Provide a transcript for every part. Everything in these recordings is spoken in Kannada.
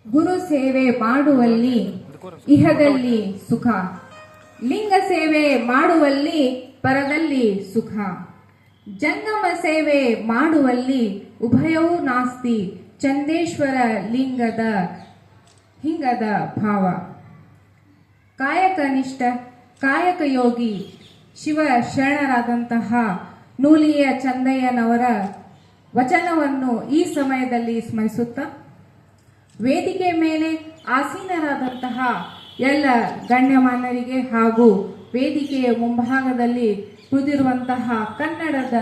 ಗುರು ಸೇವೆ ಮಾಡುವಲ್ಲಿ ಇಹದಲ್ಲಿ ಸುಖ, ಲಿಂಗ ಸೇವೆ ಮಾಡುವಲ್ಲಿ ಪರದಲ್ಲಿ ಸುಖ, ಜಂಗಮ ಸೇವೆ ಮಾಡುವಲ್ಲಿ ಉಭಯವೂ ನಾಸ್ತಿ ಚಂದೇಶ್ವರ ಲಿಂಗದ ಹಿಂಗದ ಭಾವ. ಕಾಯಕ ನಿಷ್ಠ ಕಾಯಕ ಯೋಗಿ ಶಿವ ಶರಣರಾದಂತಹ ನೂಲಿಯ ಚಂದಯ್ಯನವರ ವಚನವನ್ನು ಈ ಸಮಯದಲ್ಲಿ ಸ್ಮರಿಸುತ್ತಾ, ವೇದಿಕೆ ಮೇಲೆ ಆಸೀನರಾದಂತಹ ಎಲ್ಲ ಗಣ್ಯಮಾನ್ಯರಿಗೆ ಹಾಗೂ ವೇದಿಕೆಯ ಮುಂಭಾಗದಲ್ಲಿ ಕುಳಿತಿರುವಂತಹ ಕನ್ನಡದ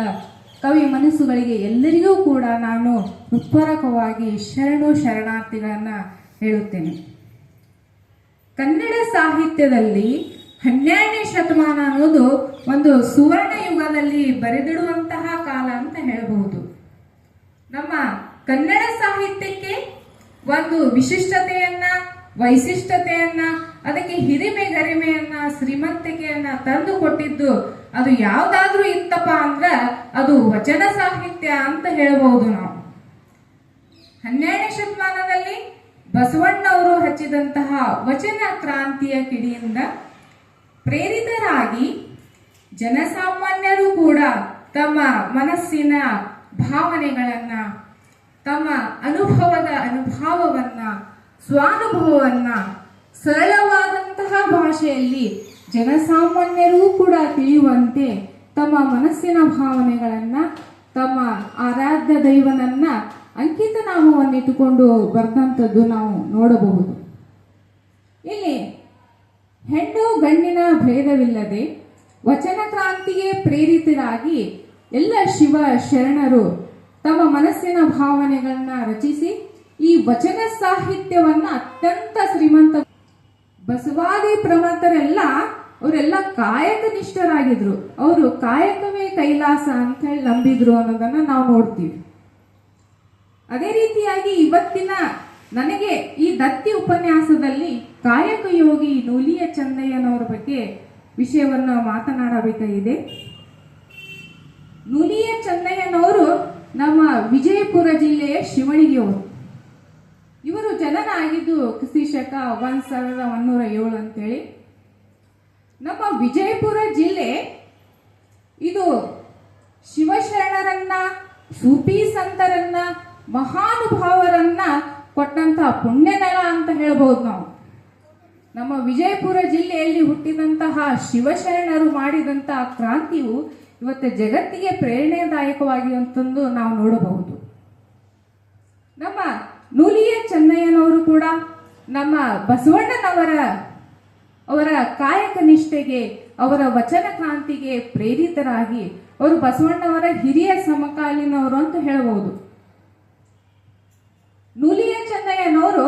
ಕವಿ ಮನಸ್ಸುಗಳಿಗೆ ಎಲ್ಲರಿಗೂ ಕೂಡ ನಾನು ಹೃತ್ಪೂರ್ವಕವಾಗಿ ಶರಣಾರ್ಥಿಗಳನ್ನು ಹೇಳುತ್ತೇನೆ. ಕನ್ನಡ ಸಾಹಿತ್ಯದಲ್ಲಿ 12ನೇ ಶತಮಾನ ಅನ್ನೋದು ಒಂದು ಸುವರ್ಣ ಯುಗದಲ್ಲಿ ಬರೆದಿಡುವಂತಹ ಕಾಲ ಅಂತ ಹೇಳಬಹುದು. ನಮ್ಮ ಕನ್ನಡ ಸಾಹಿತ್ಯಕ್ಕೆ ಒಂದು ವಿಶಿಷ್ಟತೆಯನ್ನ, ವೈಶಿಷ್ಟ್ಯತೆಯನ್ನ, ಅದಕ್ಕೆ ಹಿರಿಮೆ ಗರಿಮೆಯನ್ನ, ಶ್ರೀಮಂತಿಕೆಯನ್ನ ತಂದು ಕೊಟ್ಟಿದ್ದು ಅದು ಯಾವ್ದಾದ್ರೂ ಇತ್ತಪ್ಪ ಅಂದ್ರ ಅದು ವಚನ ಸಾಹಿತ್ಯ ಅಂತ ಹೇಳಬಹುದು. ನಾವು 12ನೇ ಶತಮಾನದಲ್ಲಿ ಬಸವಣ್ಣವರು ಹಚ್ಚಿದಂತಹ ವಚನ ಕ್ರಾಂತಿಯ ಕಿಡಿಯಿಂದ ಪ್ರೇರಿತರಾಗಿ ಜನಸಾಮಾನ್ಯರು ಕೂಡ ತಮ್ಮ ಮನಸ್ಸಿನ ಭಾವನೆಗಳನ್ನ, ತಮ್ಮ ಅನುಭವವನ್ನ, ಸ್ವಾನುಭವವನ್ನ ಸರಳವಾದಂತಹ ಭಾಷೆಯಲ್ಲಿ ಜನಸಾಮಾನ್ಯರೂ ಕೂಡ ತಿಳಿಯುವಂತೆ ತಮ್ಮ ಮನಸ್ಸಿನ ಭಾವನೆಗಳನ್ನ, ತಮ್ಮ ಆರಾಧ್ಯ ದೈವನನ್ನ ಅಂಕಿತ ನಾಮವನ್ನಿಟ್ಟುಕೊಂಡು ಬರೆದಂಥದ್ದು ನಾವು ನೋಡಬಹುದು. ಇಲ್ಲಿ ಹೆಣ್ಣು ಗಂಡಿನ ಭೇದವಿಲ್ಲದೆ ವಚನ ಕ್ರಾಂತಿಗೆ ಪ್ರೇರಿತರಾಗಿ ಎಲ್ಲ ಶಿವ ಶರಣರು ತಮ್ಮ ಮನಸ್ಸಿನ ಭಾವನೆಗಳನ್ನ ರಚಿಸಿ ಈ ವಚನ ಸಾಹಿತ್ಯವನ್ನ ಅತ್ಯಂತ ಶ್ರೀಮಂತ. ಬಸವಾದಿ ಪ್ರಮತರೆಲ್ಲ ಅವರೆಲ್ಲ ಕಾಯಕ ನಿಷ್ಠರಾಗಿದ್ರು. ಅವರು ಕಾಯಕವೇ ಕೈಲಾಸ ಅಂತ ಹೇಳಿ ನಂಬಿದ್ರು ಅನ್ನೋದನ್ನ ನಾವು ನೋಡ್ತೀವಿ. ಅದೇ ರೀತಿಯಾಗಿ ಇವತ್ತಿನ ನನಗೆ ಈ ದತ್ತಿ ಉಪನ್ಯಾಸದಲ್ಲಿ ಕಾಯಕ ಯೋಗಿ ನೂಲಿಯ ಚಂದಯ್ಯನವರ ಬಗ್ಗೆ ವಿಷಯವನ್ನು ಮಾತನಾಡಬೇಕಾಗಿದೆ. ನೂಲಿಯ ಚಂದಯ್ಯನವರು ನಮ್ಮ ವಿಜಯಪುರ ಜಿಲ್ಲೆಯ ಶಿವಣಿಗೆಯವರು. ಇವರು ಜನನ ಆಗಿದ್ದು ಕ್ರಿಸ್ತಶಕ 1107 ಅಂತೇಳಿ. ನಮ್ಮ ವಿಜಯಪುರ ಜಿಲ್ಲೆ ಇದು ಶಿವಶರಣರನ್ನ, ಸೂಫಿ ಸಂತರನ್ನ, ಮಹಾನುಭಾವರನ್ನ ಕೊಟ್ಟಂತಹ ಪುಣ್ಯನೆಲ ಅಂತ ಹೇಳ್ಬಹುದು. ನಾವು ನಮ್ಮ ವಿಜಯಪುರ ಜಿಲ್ಲೆಯಲ್ಲಿ ಹುಟ್ಟಿದಂತಹ ಶಿವಶರಣರು ಮಾಡಿದಂತಹ ಕ್ರಾಂತಿಯು ಇವತ್ತು ಜಗತ್ತಿಗೆ ಪ್ರೇರಣೆದಾಯಕವಾಗಿರುವಂತಂದು ನಾವು ನೋಡಬಹುದು. ನಮ್ಮ ನೂಲಿಯ ಚಂದಯ್ಯನವರು ಕೂಡ ನಮ್ಮ ಅವರ ಕಾಯಕ ನಿಷ್ಠೆಗೆ, ಅವರ ವಚನ ಕ್ರಾಂತಿಗೆ ಪ್ರೇರಿತರಾಗಿ ಅವರು ಬಸವಣ್ಣವರ ಹಿರಿಯ ಸಮಕಾಲೀನವರು ಅಂತ ಹೇಳಬಹುದು. ನೂಲಿಯ ಚಂದಯ್ಯನವರು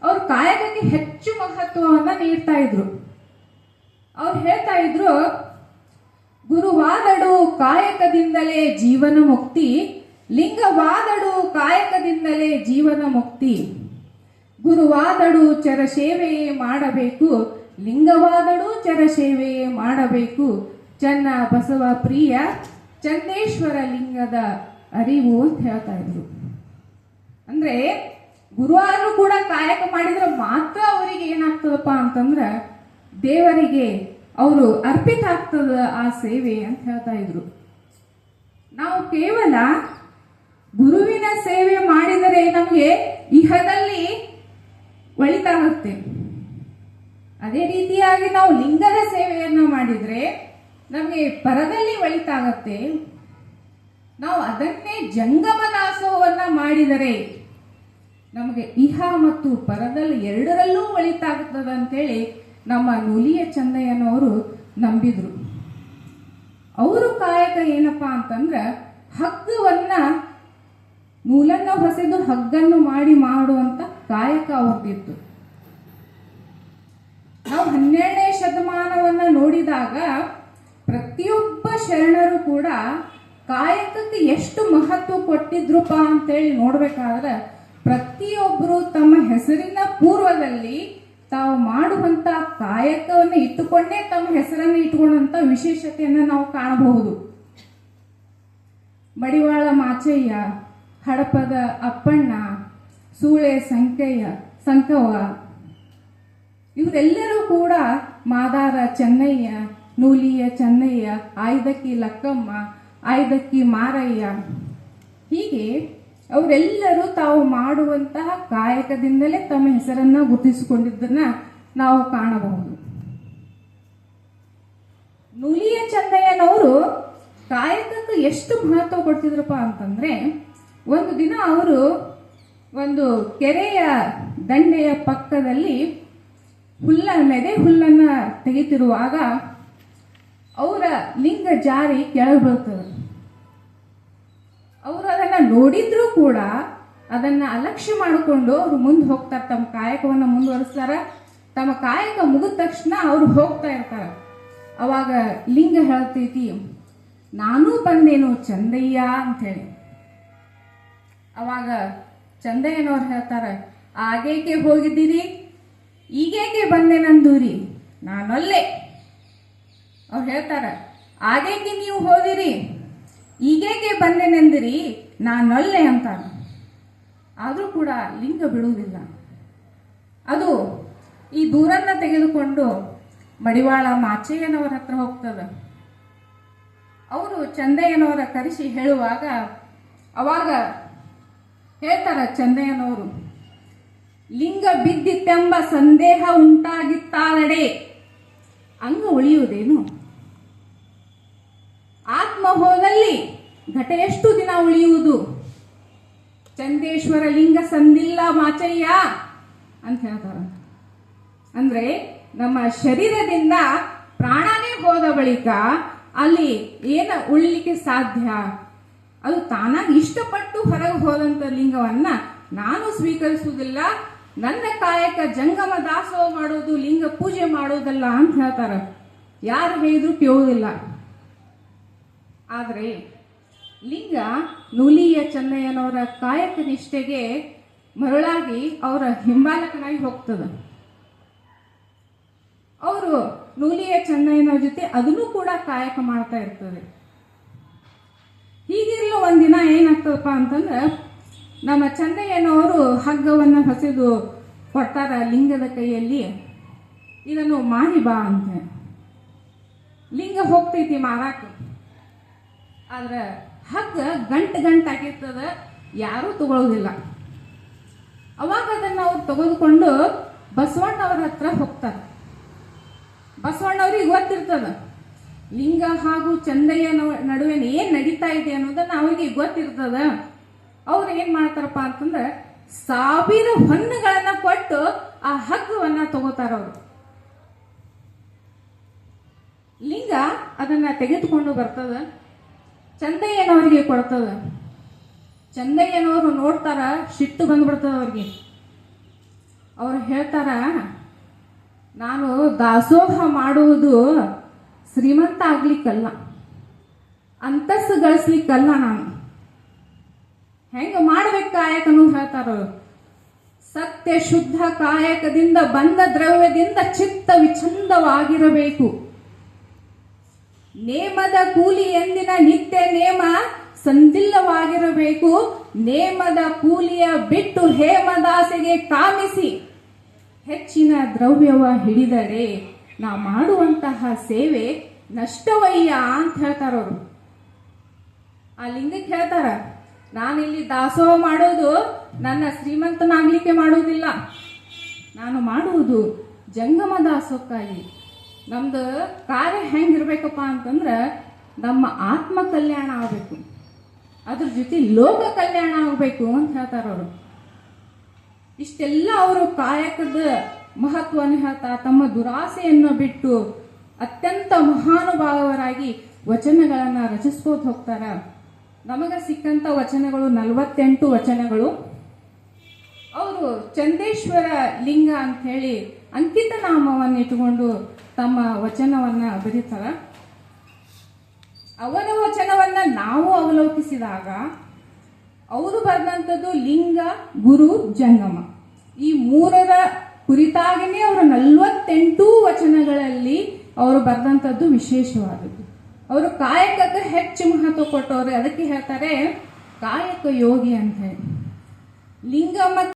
ಅವ್ರ ಕಾಯಕಕ್ಕೆ ಹೆಚ್ಚು ಮಹತ್ವವನ್ನ ನೀಡ್ತಾ ಇದ್ರು. ಅವ್ರು ಹೇಳ್ತಾ ಇದ್ರು, ಗುರುವಾದಡು ಕಾಯಕದಿಂದಲೇ ಜೀವನ ಮುಕ್ತಿ, ಲಿಂಗವಾದಡು ಕಾಯಕದಿಂದಲೇ ಜೀವನ ಮುಕ್ತಿ, ಗುರುವಾದಡು ಚರ ಸೇವೆಯೇ ಮಾಡಬೇಕು, ಲಿಂಗವಾದಡು ಚರ ಸೇವೆಯೇ ಮಾಡಬೇಕು, ಚನ್ನ ಬಸವ ಪ್ರಿಯ ಚಂದೇಶ್ವರ ಲಿಂಗದ ಅರಿವು ಅಂತ ಹೇಳ್ತಾ ಇದ್ರು. ಅಂದ್ರೆ ಗುರುವಾರು ಕೂಡ ಕಾಯಕ ಮಾಡಿದ್ರೆ ಮಾತ್ರ ಅವರಿಗೆ ಏನಾಗ್ತದಪ್ಪ ಅಂತಂದ್ರ ದೇವರಿಗೆ ಅವರು ಅರ್ಪಿತ ಆಗ್ತದ ಆ ಸೇವೆ ಅಂತ ಹೇಳ್ತಾ ಇದ್ರು. ನಾವು ಕೇವಲ ಗುರುವಿನ ಸೇವೆ ಮಾಡಿದರೆ ನಮಗೆ ಇಹದಲ್ಲಿ ಒಳಿತಾಗುತ್ತೆ. ಅದೇ ರೀತಿಯಾಗಿ ನಾವು ಲಿಂಗದ ಸೇವೆಯನ್ನ ಮಾಡಿದ್ರೆ ನಮಗೆ ಪರದಲ್ಲಿ ಒಳಿತಾಗತ್ತೆ. ನಾವು ಅದನ್ನೇ ಜಂಗಮ ದಾಸೋಹವನ್ನ ಮಾಡಿದರೆ ನಮಗೆ ಇಹ ಮತ್ತು ಪರದಲ್ಲಿ ಎರಡರಲ್ಲೂ ಒಳಿತಾಗುತ್ತದೆ ಅಂತೇಳಿ ನಮ್ಮ ನೂಲಿಯ ಚಂದಯ್ಯನವರು ನಂಬಿದ್ರು. ಅವರು ಕಾಯಕ ಏನಪ್ಪಾ ಅಂತಂದ್ರೆ ಹಗ್ಗವನ್ನ, ನೂಲನ್ನ ಹೊಸೆದು ಹಗ್ಗನ್ನು ಮಾಡುವಂತ ಕಾಯಕ ಅವ್ರದ್ದಿತ್ತು. ನಾವು 12ನೇ ಶತಮಾನವನ್ನ ನೋಡಿದಾಗ ಪ್ರತಿಯೊಬ್ಬ ಶರಣರು ಕೂಡ ಕಾಯಕಕ್ಕೆ ಎಷ್ಟು ಮಹತ್ವ ಕೊಟ್ಟಿದ್ರುಪ್ಪ ಅಂತೇಳಿ ನೋಡ್ಬೇಕಾದ್ರೆ ಪ್ರತಿಯೊಬ್ಬರು ತಮ್ಮ ಹೆಸರಿನ ಪೂರ್ವದಲ್ಲಿ ತಾವು ಮಾಡುವಂತ ಕಾಯಕವನ್ನು ಇಟ್ಟುಕೊಂಡೇ ತಮ್ಮ ಹೆಸರನ್ನು ಇಟ್ಟುಕೊಂಡಂತ ವಿಶೇಷತೆಯನ್ನು ನಾವು ಕಾಣಬಹುದು. ಮಡಿವಾಳ ಮಾಚಯ್ಯ, ಹಡಪದ ಅಪ್ಪಣ್ಣ, ಸೂಳೆ ಸಂಕವ ಇವರೆಲ್ಲರೂ ಕೂಡ ಮಾದಾರ ಚೆನ್ನಯ್ಯ, ನೂಲಿಯ ಚೆನ್ನಯ್ಯ, ಆಯ್ದಕ್ಕಿ ಲಕ್ಕಮ್ಮ, ಆಯ್ದಕ್ಕಿ ಮಾರಯ್ಯ, ಹೀಗೆ ಅವರೆಲ್ಲರೂ ತಾವು ಮಾಡುವಂತಹ ಕಾಯಕದಿಂದಲೇ ತಮ್ಮ ಹೆಸರನ್ನ ಗುರುತಿಸಿಕೊಂಡಿದ್ದನ್ನ ನಾವು ಕಾಣಬಹುದು. ನೂಲಿಯ ಚೆನ್ನಯ್ಯನವರು ಕಾಯಕಕ್ಕೆ ಎಷ್ಟು ಮಹತ್ವ ಕೊಡ್ತಿದ್ರಪ್ಪ ಅಂತಂದ್ರೆ, ಒಂದು ದಿನ ಅವರು ಒಂದು ಕೆರೆಯ ದಂಡೆಯ ಪಕ್ಕದಲ್ಲಿ ಮೆದೆ ಹುಲ್ಲನ್ನ ತೆಗೆತಿರುವಾಗ ಅವರ ಲಿಂಗ ಜಾರಿ ಕೆಳಗೆ ಬೀಳ್ತದೆ. ಅವರು ಅದನ್ನ ನೋಡಿದ್ರೂ ಕೂಡ ಅದನ್ನ ಅಲಕ್ಷ್ಯ ಮಾಡಿಕೊಂಡು ಅವರು ಮುಂದೆ ಹೋಗ್ತಾರೆ, ತಮ್ಮ ಕಾಯಕವನ್ನ ಮುಂದುವರಿಸ್ತಾರ. ತಮ್ಮ ಕಾಯಕ ಮುಗಿದ ತಕ್ಷಣ ಅವ್ರು ಹೋಗ್ತಾ ಇರ್ತಾರೆ. ಅವಾಗ ಲಿಂಗ ಹೇಳ್ತೈತಿ, ನಾನೂ ಬಂದೇನು ಚಂದಯ್ಯ ಅಂತ ಹೇಳಿ. ಅವಾಗ ಚಂದಯ್ಯನವ್ರು ಹೇಳ್ತಾರೆ, ಆಗೇಕೆ ಹೋಗಿದ್ದೀರಿ, ಈಗೇಕೆ ಬಂದೇನಂದೂರಿ, ನಾನಲ್ಲೇ. ಅವ್ರು ಹೇಳ್ತಾರೆ, ಆಗೇಕೆ ನೀವು ಹೋದಿರಿ, ಈಗೇಕೆ ಬಂದೇನೆಂದಿರಿ, ನಾನಲ್ಲೇ ಅಂತಾರ. ಆದರೂ ಕೂಡ ಲಿಂಗ ಬಿಡುವುದಿಲ್ಲ. ಅದು ಈ ದೂರನ್ನ ತೆಗೆದುಕೊಂಡು ಮಡಿವಾಳ ಮಾಚಯ್ಯನವರ ಹತ್ರ ಹೋಗ್ತದ. ಅವರು ಚಂದಯ್ಯನವರ ಕರೆಸಿ ಹೇಳುವಾಗ ಅವಾಗ ಹೇಳ್ತಾರ ಚಂದಯ್ಯನವರು, ಲಿಂಗ ಬಿದ್ದಿತ್ತೆಂಬ ಸಂದೇಹ ಉಂಟಾಗಿತ್ತಾದಡೆ ಅಂಗ ಉಳಿಯುವುದೇನು, ಆತ್ಮ ಹೋದಲ್ಲಿ ಘಟ ಎಷ್ಟು ದಿನ ಉಳಿಯುವುದು, ಚಂದೇಶ್ವರ ಲಿಂಗ ಸಂದಿಲ್ಲ ಮಾಚಯ್ಯ ಅಂತ ಹೇಳ್ತಾರ. ಅಂದ್ರೆ ನಮ್ಮ ಶರೀರದಿಂದ ಪ್ರಾಣನೇ ಹೋದ ಬಳಿಕ ಅಲ್ಲಿ ಏನ ಉಳಿಲಿಕ್ಕೆ ಸಾಧ್ಯ, ಅದು ತಾನಾಗಿ ಇಷ್ಟಪಟ್ಟು ಹೊರಗೆ ಹೋದಂತ ಲಿಂಗವನ್ನ ನಾನು ಸ್ವೀಕರಿಸುವುದಿಲ್ಲ, ನನ್ನ ಕಾಯಕ ಜಂಗಮ ದಾಸೋಹ ಮಾಡೋದು, ಲಿಂಗ ಪೂಜೆ ಮಾಡೋದಲ್ಲ ಅಂತ ಹೇಳ್ತಾರ. ಯಾರು ಹೇಳಿದ್ರು ಕೇಳುವುದಿಲ್ಲ. ಆದರೆ ಲಿಂಗ ನೂಲಿಯ ಚೆನ್ನಯ್ಯನವರ ಕಾಯಕ ನಿಷ್ಠೆಗೆ ಮರಳಾಗಿ ಅವರ ಹಿಂಬಾಲಕನಾಗಿ ಹೋಗ್ತದ. ಅವರು ನೂಲಿಯ ಚೆನ್ನಯ್ಯನವ್ರ ಜೊತೆ ಅದನ್ನು ಕೂಡ ಕಾಯಕ ಮಾಡ್ತಾ ಇರ್ತದೆ. ಹೀಗಿರಲು ಒಂದಿನ ಏನಾಗ್ತದಪ್ಪ ಅಂತಂದ್ರೆ, ನಮ್ಮ ಚೆನ್ನಯ್ಯನವರು ಹಗ್ಗವನ್ನು ಹೊಸೆದು ಕೊಡ್ತಾರ ಲಿಂಗದ ಕೈಯಲ್ಲಿ, ಇದನ್ನು ಮಾರಿ ಬಾ ಅಂತ. ಲಿಂಗ ಹೋಗ್ತೈತಿ ಮಾರಾಕ, ಆದ್ರೆ ಹಗ್ಗ ಗಂಟಾಗಿರ್ತದ, ಯಾರೂ ತಗೊಳ್ಳೋದಿಲ್ಲ. ಅವಾಗ ಅದನ್ನು ಅವ್ರು ತೆಗೆದುಕೊಂಡು ಬಸವಣ್ಣವ್ರ ಹತ್ರ ಹೋಗ್ತಾರೆ. ಬಸವಣ್ಣವ್ರಿಗೆ ಗೊತ್ತಿರ್ತದ ಲಿಂಗ ಹಾಗೂ ಚಂದಯ್ಯ ನಡುವೆ ಏನ್ ನಡೀತಾ ಇದೆ ಅನ್ನೋದನ್ನ ಅವ್ರಿಗೆ ಗೊತ್ತಿರ್ತದ. ಅವ್ರು ಏನ್ ಮಾಡ್ತಾರಪ್ಪ ಅಂತಂದ್ರೆ, 1000 ಹೊನ್ನುಗಳನ್ನ ಕೊಟ್ಟು ಆ ಹಗ್ಗವನ್ನ ತಗೋತಾರ ಅವರು. ಲಿಂಗ ಅದನ್ನ ತೆಗೆದುಕೊಂಡು ಬರ್ತದ, ಚಂದಯ್ಯನವರಿಗೆ ಕೊಡ್ತದ. ಚಂದಯ್ಯನವರು ನೋಡ್ತಾರ, ಸಿಟ್ಟು ಬಂದ್ಬಿಡ್ತದ ಅವ್ರಿಗೆ. ಅವ್ರು ಹೇಳ್ತಾರ, ನಾನು ದಾಸೋಹ ಮಾಡುವುದು ಶ್ರೀಮಂತ ಆಗ್ಲಿಕ್ಕಲ್ಲ, ಅಂತಸ್ತು ಗಳಿಸ್ಲಿಕ್ಕಲ್ಲ, ನಾನು ಹೆಂಗ ಮಾಡ್ಬೇಕು ಕಾಯಕ ಅನ್ನೋದು ಹೇಳ್ತಾರ. ಸತ್ಯ ಶುದ್ಧ ಕಾಯಕದಿಂದ ಬಂದ ದ್ರವ್ಯದಿಂದ ಚಿತ್ತ ವಿಚಂದವಾಗಿರಬೇಕು. ನೇಮದ ಕೂಲಿ ಎಂದಿನ ನಿತ್ಯ ನೇಮ ಸಂದಿಲ್ಲವಾಗಿರಬೇಕು. ನೇಮದ ಕೂಲಿಯ ಬಿಟ್ಟು ಹೇಮದಾಸೆಗೆ ಕಾಮಿಸಿ ಹೆಚ್ಚಿನ ದ್ರವ್ಯವ ಹಿಡಿದರೆ ನಾ ಮಾಡುವಂತಹ ಸೇವೆ ನಷ್ಟವಯ್ಯ ಅಂತ ಹೇಳ್ತಾರವರು. ಆ ಲಿಂಗಕ್ಕೆ ಹೇಳ್ತಾರ, ನಾನಿಲ್ಲಿ ದಾಸೋಹ ಮಾಡೋದು ನನ್ನ ಶ್ರೀಮಂತನಾಗ್ಲಿಕ್ಕೆ ಮಾಡುವುದಿಲ್ಲ, ನಾನು ಮಾಡುವುದು ಜಂಗಮ ದಾಸೋಕ್ಕಾಗಿ. ನಮ್ದು ಕಾರ್ಯ ಹೆಂಗಿರ್ಬೇಕಪ್ಪ ಅಂತಂದ್ರೆ, ನಮ್ಮ ಆತ್ಮ ಕಲ್ಯಾಣ ಆಗಬೇಕು, ಅದ್ರ ಜೊತೆ ಲೋಕ ಕಲ್ಯಾಣ ಆಗಬೇಕು ಅಂತ ಹೇಳ್ತಾರವರು. ಇಷ್ಟೆಲ್ಲ ಅವರು ಕಾಯಕದ ಮಹತ್ವವನ್ನು ಹೇಳ್ತಾ ತಮ್ಮ ದುರಾಸೆಯನ್ನು ಬಿಟ್ಟು ಅತ್ಯಂತ ಮಹಾನುಭಾವರಾಗಿ ವಚನಗಳನ್ನ ರಚಿಸ್ಕೋತ ಹೋಗ್ತಾರ. ನಮಗ ಸಿಕ್ಕಂತ ವಚನಗಳು 48 ವಚನಗಳು. ಅವರು ಚಂದೇಶ್ವರ ಲಿಂಗ ಅಂತ ಹೇಳಿ ಅಂಕಿತ ನಾಮವನ್ನು ಇಟ್ಟುಕೊಂಡು ತಮ್ಮ ವಚನವನ್ನ ಬರೀತಾರ. ಅವರ ವಚನವನ್ನ ನಾವು ಅವಲೋಕಿಸಿದಾಗ ಅವರು ಬರೆದಂಥದ್ದು ಲಿಂಗ, ಗುರು, ಜಂಗಮ, ಈ 3ರ ಕುರಿತಾಗಿನೇ ಅವರ 48 ವಚನಗಳಲ್ಲಿ ಅವರು ಬರೆದಂಥದ್ದು ವಿಶೇಷವಾದದ್ದು. ಅವರು ಕಾಯಕಕ್ಕೆ ಹೆಚ್ಚು ಮಹತ್ವ ಕೊಟ್ಟವ್ರೆ. ಅದಕ್ಕೆ ಹೇಳ್ತಾರೆ ಕಾಯಕ ಯೋಗಿ ಅಂತ ಹೇಳಿ. ಲಿಂಗ